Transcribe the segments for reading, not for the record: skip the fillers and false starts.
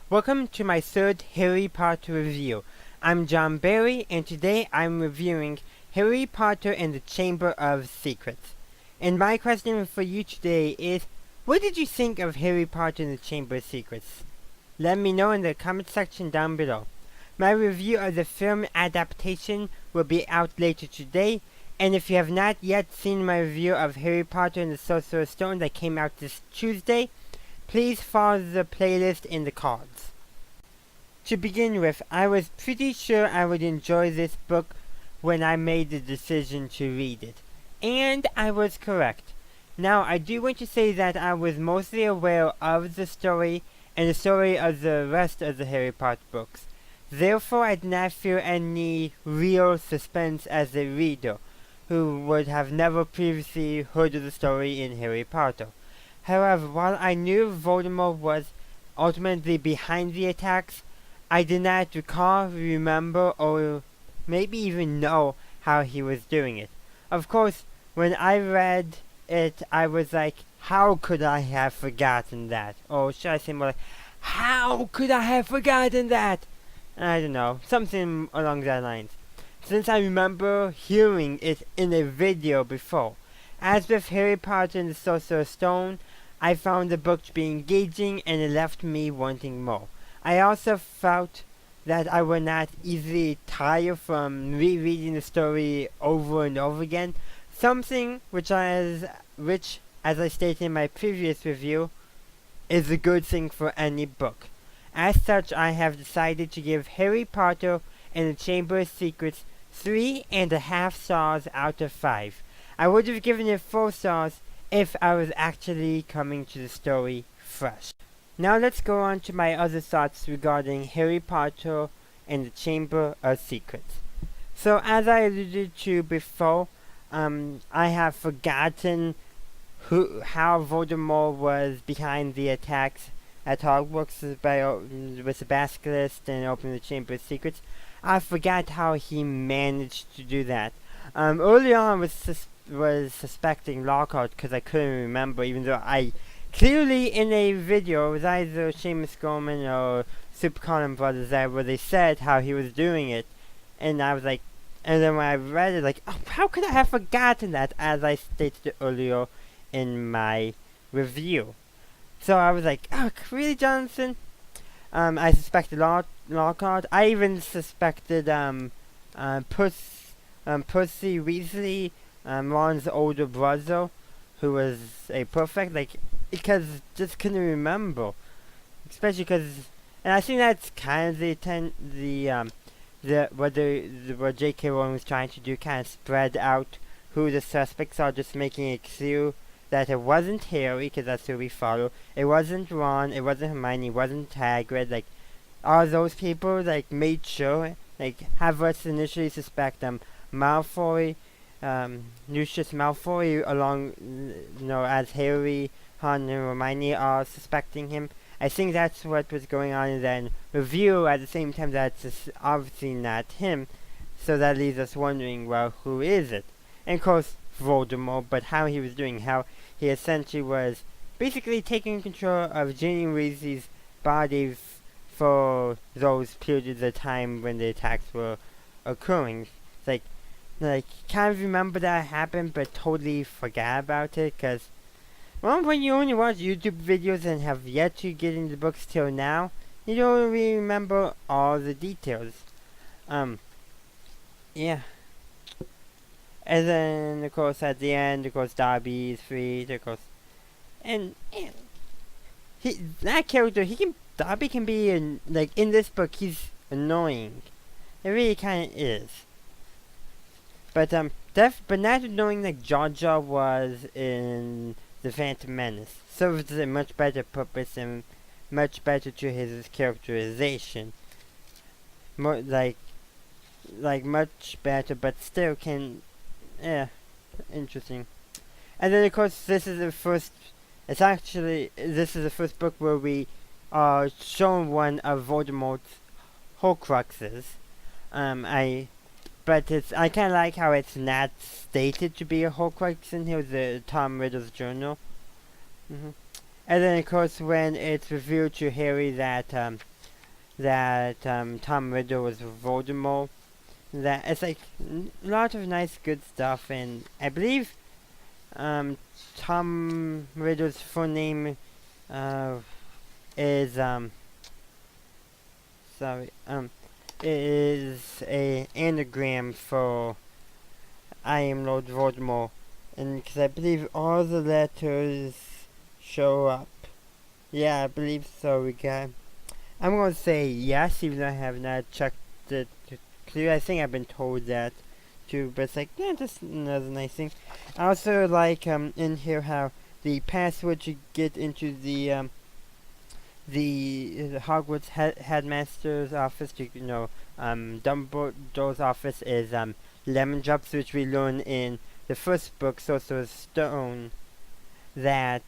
Welcome to my third Harry Potter review. I'm John Barry, and today I'm reviewing Harry Potter and the Chamber of Secrets. And my question for you today is, what did you think of Harry Potter and the Chamber of Secrets? Let me know in the comment section down below. My review of the film adaptation will be out later today, and if you have not yet seen my review of Harry Potter and the Sorcerer's Stone that came out this Tuesday, please follow the playlist in the cards. To begin with, I was pretty sure I would enjoy this book when I made the decision to read it. And I was correct. Now, I do want to say that I was mostly aware of the story and the story of the rest of the Harry Potter books. Therefore, I did not feel any real suspense as a reader who would have never previously heard of the story in Harry Potter. However, while I knew Voldemort was ultimately behind the attacks, I did not recall, remember, or maybe even know how he was doing it. Of course, when I read it, I was like, how could I have forgotten that? Or should I say more like, how could I have forgotten that? I don't know, something along that lines. Since I remember hearing it in a video before. As with Harry Potter and the Sorcerer's Stone, I found the book to be engaging and it left me wanting more. I also felt that I would not easily tire from rereading the story over and over again, something which as I stated in my previous review, is a good thing for any book. As such, I have decided to give Harry Potter and the Chamber of Secrets 3.5 stars out of 5. I would have given it 4 stars if I was actually coming to the story fresh. Now let's go on to my other thoughts regarding Harry Potter and the Chamber of Secrets. So as I alluded to before, I have forgotten how Voldemort was behind the attacks at Hogwarts with the Basilisk and opening the Chamber of Secrets. I forgot how he managed to do that. Early on was suspecting Lockhart because I couldn't remember, even though I clearly in a video, it was either Seamus Gorman or Super Colin Brothers where they said how he was doing it, and I was like, and then when I read it, like, oh, how could I have forgotten that, as I stated earlier in my review. So I was like, oh, really, Jonathan? I suspected Lockhart. I even suspected Percy Weasley, Ron's older brother, who was a perfect, because just couldn't remember, especially because, and I think that's kind of what J.K. Rowling was trying to do, kind of spread out who the suspects are, just making it clear that it wasn't Harry, because that's who we follow, it wasn't Ron, it wasn't Hermione, it wasn't Hagrid, all those people, made sure, have us initially suspect Malfoy, Lucius Malfoy, along, as Harry, Han, and Hermione are suspecting him. I think that's what was going on in that review, at the same time that's obviously not him, so that leaves us wondering, well, who is it? And of course, Voldemort, but how he was doing, how he essentially was basically taking control of Ginny Weasley's body for those periods of time when the attacks were occurring. Kind of remember that happened, but totally forgot about it, because, well, when you only watch YouTube videos and have yet to get into books till now, you don't really remember all the details. Yeah. And then, of course, at the end, of course, Dobby is freed, of course. And that character, Dobby can be, in this book, he's annoying. It really kind of is. But, but not knowing that Jar Jar was in The Phantom Menace serves a much better purpose and much better to his characterization. More, much better, but still can, interesting. And then, of course, this is the first book where we are shown one of Voldemort's Horcruxes. But I kind of like how it's not stated to be a Horcrux in here, the Tom Riddle's journal. And then, of course, when it's revealed to Harry that that Tom Riddle was Voldemort. That it's like a lot of nice, good stuff, and I believe Tom Riddle's full name uh, is sorry is a anagram for I am Lord Voldemort, and because I believe all the letters show up. Yeah, I believe so. I'm gonna say yes, even though I have not checked it clear. I think I've been told that too, but it's like, yeah, just another nice thing. I also like in here how the password to get into the Hogwarts headmaster's office, Dumbledore's office is lemon drops, which we learn in the first book, Sorcerer's Stone, that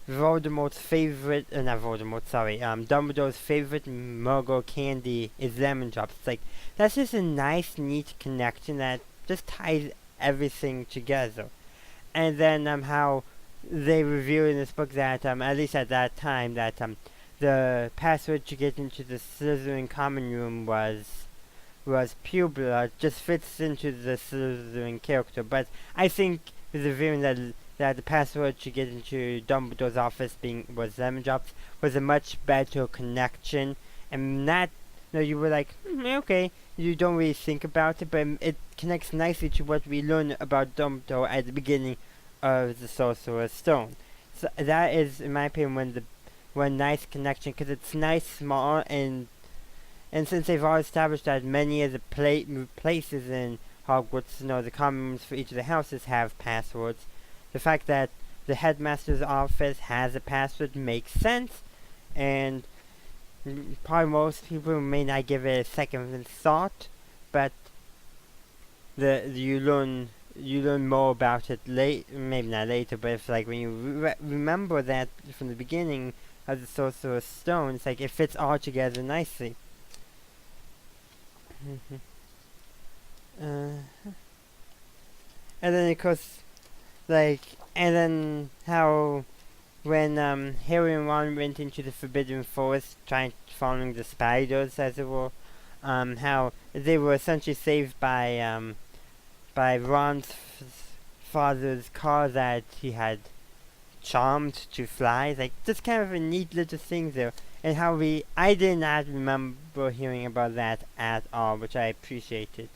Voldemort's favorite, not Voldemort, sorry, Dumbledore's favorite Muggle candy is lemon drops. It's like, that's just a nice, neat connection that just ties everything together. And then how they reveal in this book that, at least at that time, that the password to get into the Slytherin common room was pure blood, just fits into the Slytherin character. But I think revealing that the password to get into Dumbledore's office was lemon drops was a much better connection, and that you were like, okay, you don't really think about it, but it connects nicely to what we learn about Dumbledore at the beginning of the Sorcerer's Stone. So that is, in my opinion, one nice connection, because it's nice, small, and since they've all established that many of the places in Hogwarts, the common rooms for each of the houses have passwords, the fact that the headmaster's office has a password makes sense, and probably most people may not give it a second thought, but you learn more about it maybe not later, but it's like when you remember that from the beginning of the Sorcerer's Stone, it's like it fits all together nicely. And then of course, and then how when Harry and Ron went into the Forbidden Forest, following the spiders, as it were, how they were essentially saved by Ron's father's car that he had charmed to fly. Like, just kind of a neat little thing there, and how I did not remember hearing about that at all, which I appreciated.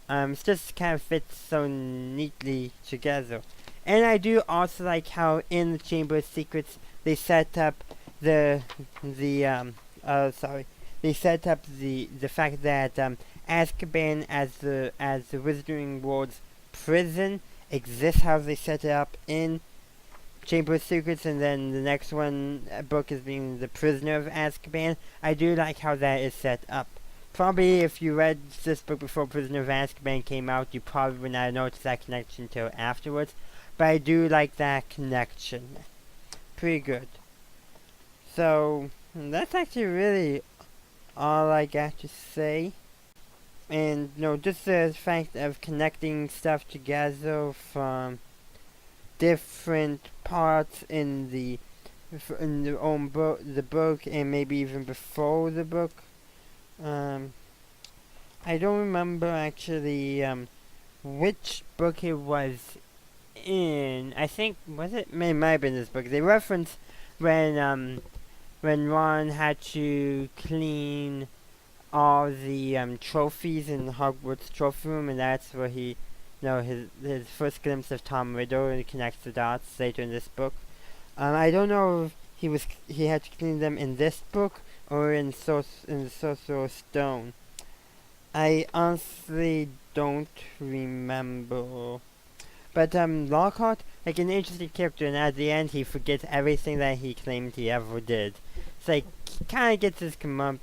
It just kind of fits so neatly together. And I do also like how in the Chamber of Secrets they set up the fact that Azkaban as the Wizarding World's prison exists, how they set it up in Chamber of Secrets, and then the next book is being The Prisoner of Azkaban. I do like how that is set up. Probably if you read this book before Prisoner of Azkaban came out, you probably would not notice that connection until afterwards. But I do like that connection. Pretty good. So, that's actually really all I got to say. And, just the fact of connecting stuff together from different parts in the book, and maybe even before the book. I don't remember actually which book it was in. I think it might have been this book. They reference when Ron had to clean all the trophies in the Hogwarts trophy room, and that's where he his first glimpse of Tom Riddle, and he connects the dots later in this book. I don't know if he had to clean them in this book or in the Sorcerer's Stone. I honestly don't remember. But Lockhart, like an interesting character, and at the end he forgets everything that he claimed he ever did. It's like he kind of gets his comeuppance.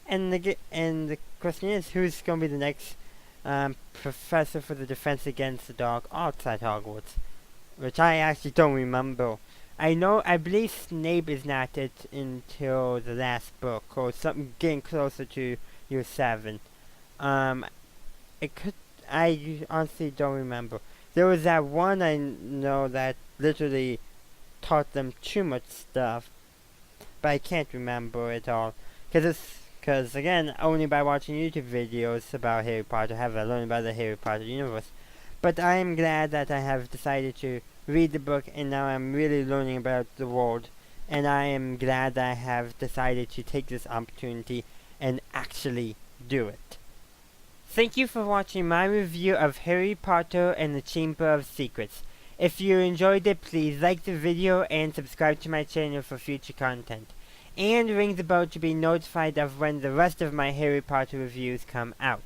And the question is, who's going to be the next professor for the Defense Against the Dark Arts at Hogwarts? Which I actually don't remember. I believe Snape is not it until the last book, or something getting closer to year 7. I honestly don't remember. There was that one I know that literally taught them too much stuff, but I can't remember it all. Because again, only by watching YouTube videos about Harry Potter have I learned about the Harry Potter universe. But I am glad that I have decided to read the book, and now I'm really learning about the world. And I am glad that I have decided to take this opportunity and actually do it. Thank you for watching my review of Harry Potter and the Chamber of Secrets. If you enjoyed it, please like the video and subscribe to my channel for future content. And ring the bell to be notified of when the rest of my Harry Potter reviews come out.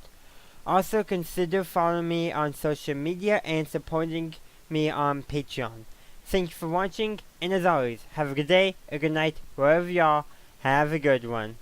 Also consider following me on social media and supporting me on Patreon. Thank you for watching, and as always, have a good day, a good night, wherever you are. Have a good one.